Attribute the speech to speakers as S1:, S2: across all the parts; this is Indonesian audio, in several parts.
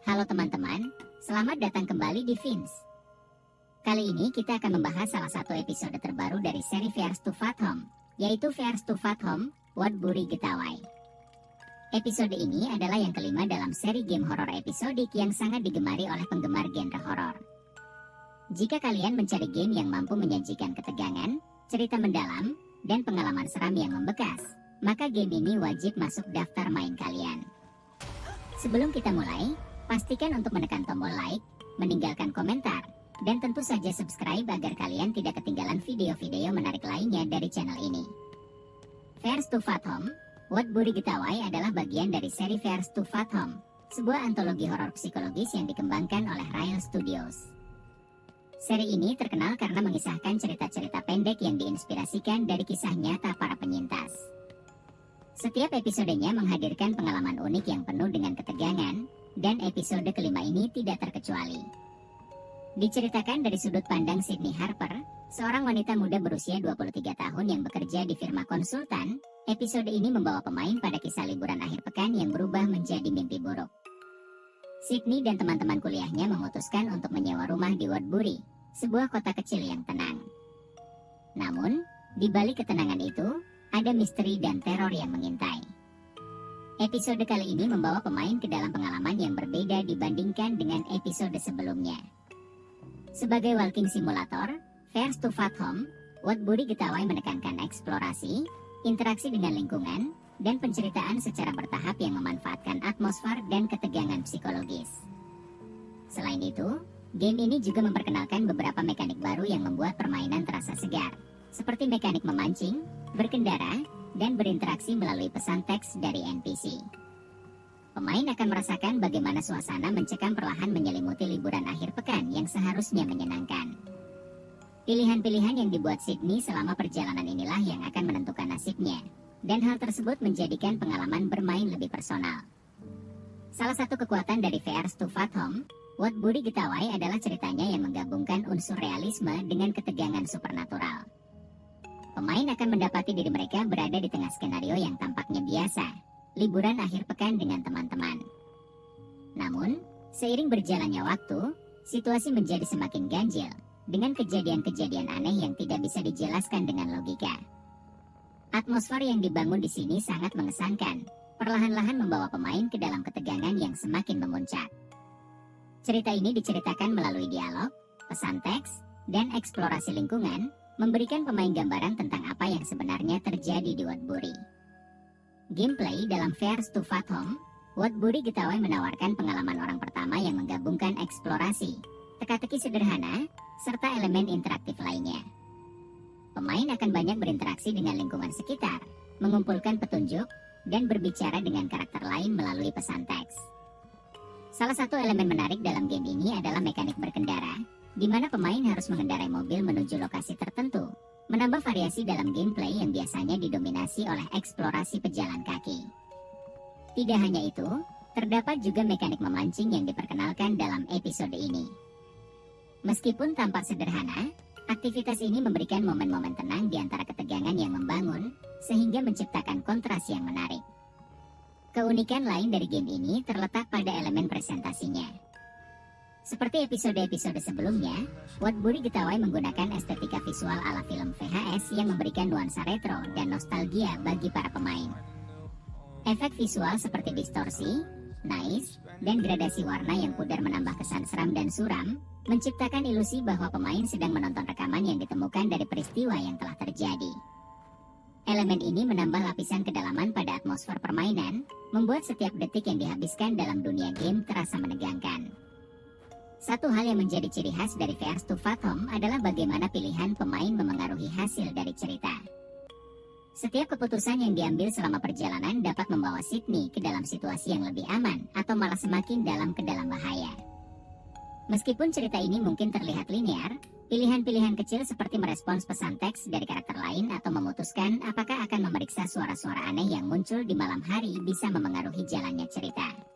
S1: Halo teman-teman, selamat datang kembali di Vins. Kali ini kita akan membahas salah satu episode terbaru dari seri Fears to Fat Home, yaitu Fears to Fat Home, Wotburi Getaway. Episode ini adalah yang kelima dalam seri game horor episodik yang sangat digemari oleh penggemar genre horor. Jika kalian mencari game yang mampu menyajikan ketegangan, cerita mendalam, dan pengalaman seram yang membekas, maka game ini wajib masuk daftar main kalian. Sebelum kita mulai, pastikan untuk menekan tombol like, meninggalkan komentar, dan tentu saja subscribe agar kalian tidak ketinggalan video-video menarik lainnya dari channel ini. Fears to Fat Home, Wotburi Getaway adalah bagian dari seri Fears to Fat Home, sebuah antologi horor psikologis yang dikembangkan oleh Ryle Studios. Seri ini terkenal karena mengisahkan cerita-cerita pendek yang diinspirasikan dari kisah nyata para penyintas. Setiap episodenya menghadirkan pengalaman unik yang penuh dengan ketegangan, dan episode kelima ini tidak terkecuali. Diceritakan dari sudut pandang Sydney Harper, seorang wanita muda berusia 23 tahun yang bekerja di firma konsultan. Episode ini membawa pemain pada kisah liburan akhir pekan yang berubah menjadi mimpi buruk. Sydney dan teman-teman kuliahnya memutuskan untuk menyewa rumah di Wotburi, sebuah kota kecil yang tenang. Namun, di balik ketenangan itu, ada misteri dan teror yang mengintai. Episode kali ini membawa pemain ke dalam pengalaman yang berbeda dibandingkan dengan episode sebelumnya. Sebagai walking simulator, Fears to Fat Home, Wotburi Getaway menekankan eksplorasi, interaksi dengan lingkungan, dan penceritaan secara bertahap yang memanfaatkan atmosfer dan ketegangan psikologis. Selain itu, game ini juga memperkenalkan beberapa mekanik baru yang membuat permainan terasa segar, seperti mekanik memancing, berkendara, dan berinteraksi melalui pesan teks dari NPC. Pemain akan merasakan bagaimana suasana mencekam perlahan menyelimuti liburan akhir pekan yang seharusnya menyenangkan. Pilihan-pilihan yang dibuat Sydney selama perjalanan inilah yang akan menentukan nasibnya, dan hal tersebut menjadikan pengalaman bermain lebih personal. Salah satu kekuatan dari Fears to Fat Home, Wotburi Getaway adalah ceritanya yang menggabungkan unsur realisme dengan ketegangan supernatural. Pemain akan mendapati diri mereka berada di tengah skenario yang tampaknya biasa, liburan akhir pekan dengan teman-teman. Namun, seiring berjalannya waktu, situasi menjadi semakin ganjil, dengan kejadian-kejadian aneh yang tidak bisa dijelaskan dengan logika. Atmosfer yang dibangun di sini sangat mengesankan, perlahan-lahan membawa pemain ke dalam ketegangan yang semakin memuncak. Cerita ini diceritakan melalui dialog, pesan teks, dan eksplorasi lingkungan, memberikan pemain gambaran tentang apa yang sebenarnya terjadi di Wotburi. Gameplay dalam Fears to Fat Home, Wotburi Getaway menawarkan pengalaman orang pertama yang menggabungkan eksplorasi, teka-teki sederhana, serta elemen interaktif lainnya. Pemain akan banyak berinteraksi dengan lingkungan sekitar, mengumpulkan petunjuk, dan berbicara dengan karakter lain melalui pesan teks. Salah satu elemen menarik dalam game ini adalah mekanik berkendara, di mana pemain harus mengendarai mobil menuju lokasi tertentu, menambah variasi dalam gameplay yang biasanya didominasi oleh eksplorasi pejalan kaki. Tidak hanya itu, terdapat juga mekanik memancing yang diperkenalkan dalam episode ini. Meskipun tampak sederhana, aktivitas ini memberikan momen-momen tenang di antara ketegangan yang membangun, sehingga menciptakan kontras yang menarik. Keunikan lain dari game ini terletak pada elemen presentasinya. Seperti episode-episode sebelumnya, Wotburi Getaway menggunakan estetika visual ala film VHS yang memberikan nuansa retro dan nostalgia bagi para pemain. Efek visual seperti distorsi, noise, dan gradasi warna yang pudar menambah kesan seram dan suram, menciptakan ilusi bahwa pemain sedang menonton rekaman yang ditemukan dari peristiwa yang telah terjadi. Elemen ini menambah lapisan kedalaman pada atmosfer permainan, membuat setiap detik yang dihabiskan dalam dunia game terasa menegangkan. Satu hal yang menjadi ciri khas dari Fears to Fat Home adalah bagaimana pilihan pemain memengaruhi hasil dari cerita. Setiap keputusan yang diambil selama perjalanan dapat membawa Sydney ke dalam situasi yang lebih aman atau malah semakin dalam ke dalam bahaya. Meskipun cerita ini mungkin terlihat linear, pilihan-pilihan kecil seperti merespons pesan teks dari karakter lain atau memutuskan apakah akan memeriksa suara-suara aneh yang muncul di malam hari bisa memengaruhi jalannya cerita.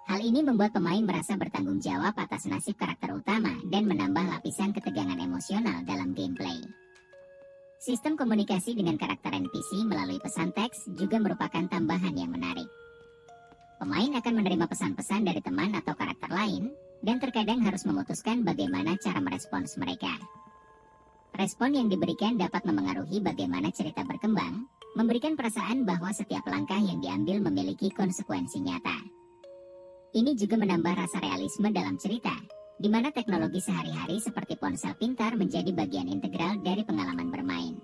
S1: Hal ini membuat pemain merasa bertanggung jawab atas nasib karakter utama dan menambah lapisan ketegangan emosional dalam gameplay. Sistem komunikasi dengan karakter NPC melalui pesan teks juga merupakan tambahan yang menarik. Pemain akan menerima pesan-pesan dari teman atau karakter lain, dan terkadang harus memutuskan bagaimana cara merespons mereka. Respon yang diberikan dapat memengaruhi bagaimana cerita berkembang, memberikan perasaan bahwa setiap langkah yang diambil memiliki konsekuensi nyata. Ini juga menambah rasa realisme dalam cerita, di mana teknologi sehari-hari seperti ponsel pintar menjadi bagian integral dari pengalaman bermain.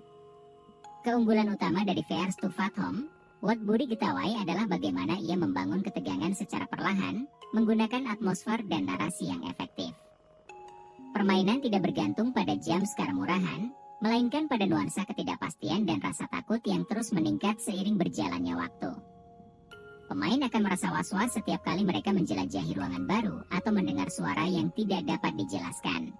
S1: Keunggulan utama dari VR to Fat Home, What Buri Getawai adalah bagaimana ia membangun ketegangan secara perlahan, menggunakan atmosfer dan narasi yang efektif. Permainan tidak bergantung pada jumpscare murahan, melainkan pada nuansa ketidakpastian dan rasa takut yang terus meningkat seiring berjalannya waktu. Pemain akan merasa was-was setiap kali mereka menjelajahi ruangan baru atau mendengar suara yang tidak dapat dijelaskan.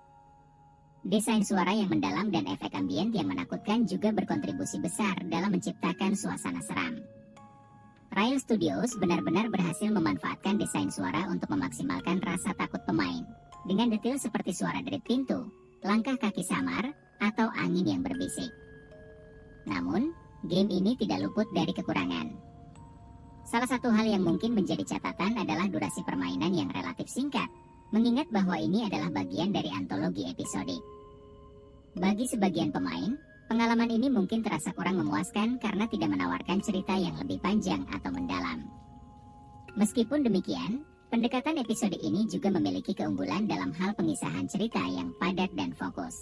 S1: Desain suara yang mendalam dan efek ambient yang menakutkan juga berkontribusi besar dalam menciptakan suasana seram. Rail Studios benar-benar berhasil memanfaatkan desain suara untuk memaksimalkan rasa takut pemain, dengan detail seperti suara derit pintu, langkah kaki samar, atau angin yang berbisik. Namun, game ini tidak luput dari kekurangan. Salah satu hal yang mungkin menjadi catatan adalah durasi permainan yang relatif singkat, mengingat bahwa ini adalah bagian dari antologi episodik. Bagi sebagian pemain, pengalaman ini mungkin terasa kurang memuaskan karena tidak menawarkan cerita yang lebih panjang atau mendalam. Meskipun demikian, pendekatan episode ini juga memiliki keunggulan dalam hal pengisahan cerita yang padat dan fokus.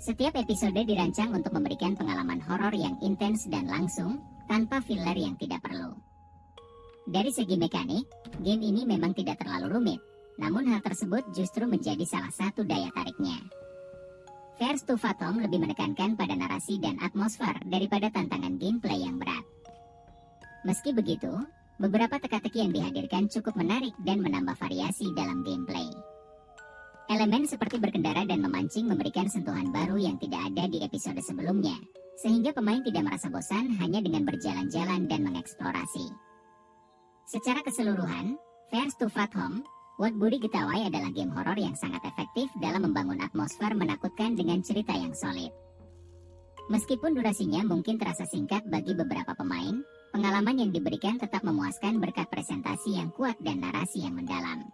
S1: Setiap episode dirancang untuk memberikan pengalaman horor yang intens dan langsung, tanpa filler yang tidak perlu. Dari segi mekanik, game ini memang tidak terlalu rumit, namun hal tersebut justru menjadi salah satu daya tariknya. VR to Fat Home lebih menekankan pada narasi dan atmosfer daripada tantangan gameplay yang berat. Meski begitu, beberapa teka-teki yang dihadirkan cukup menarik dan menambah variasi dalam gameplay. Elemen seperti berkendara dan memancing memberikan sentuhan baru yang tidak ada di episode sebelumnya, sehingga pemain tidak merasa bosan hanya dengan berjalan-jalan dan mengeksplorasi. Secara keseluruhan, VR to Fat Home, What Buri Getawai adalah game horor yang sangat efektif dalam membangun atmosfer menakutkan dengan cerita yang solid. Meskipun durasinya mungkin terasa singkat bagi beberapa pemain, pengalaman yang diberikan tetap memuaskan berkat presentasi yang kuat dan narasi yang mendalam.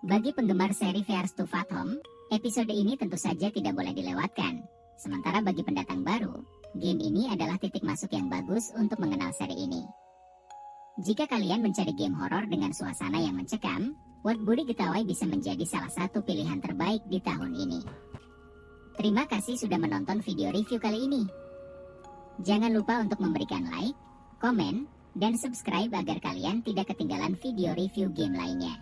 S1: Bagi penggemar seri VR to Fat Home, episode ini tentu saja tidak boleh dilewatkan. Sementara bagi pendatang baru, game ini adalah titik masuk yang bagus untuk mengenal seri ini. Jika kalian mencari game horor dengan suasana yang mencekam, What Buri Getawai bisa menjadi salah satu pilihan terbaik di tahun ini. Terima kasih sudah menonton video review kali ini. Jangan lupa untuk memberikan like, komen, dan subscribe agar kalian tidak ketinggalan video review game lainnya.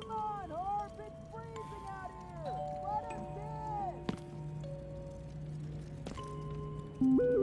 S2: Come on, Harp! It's freezing out here! Let us in!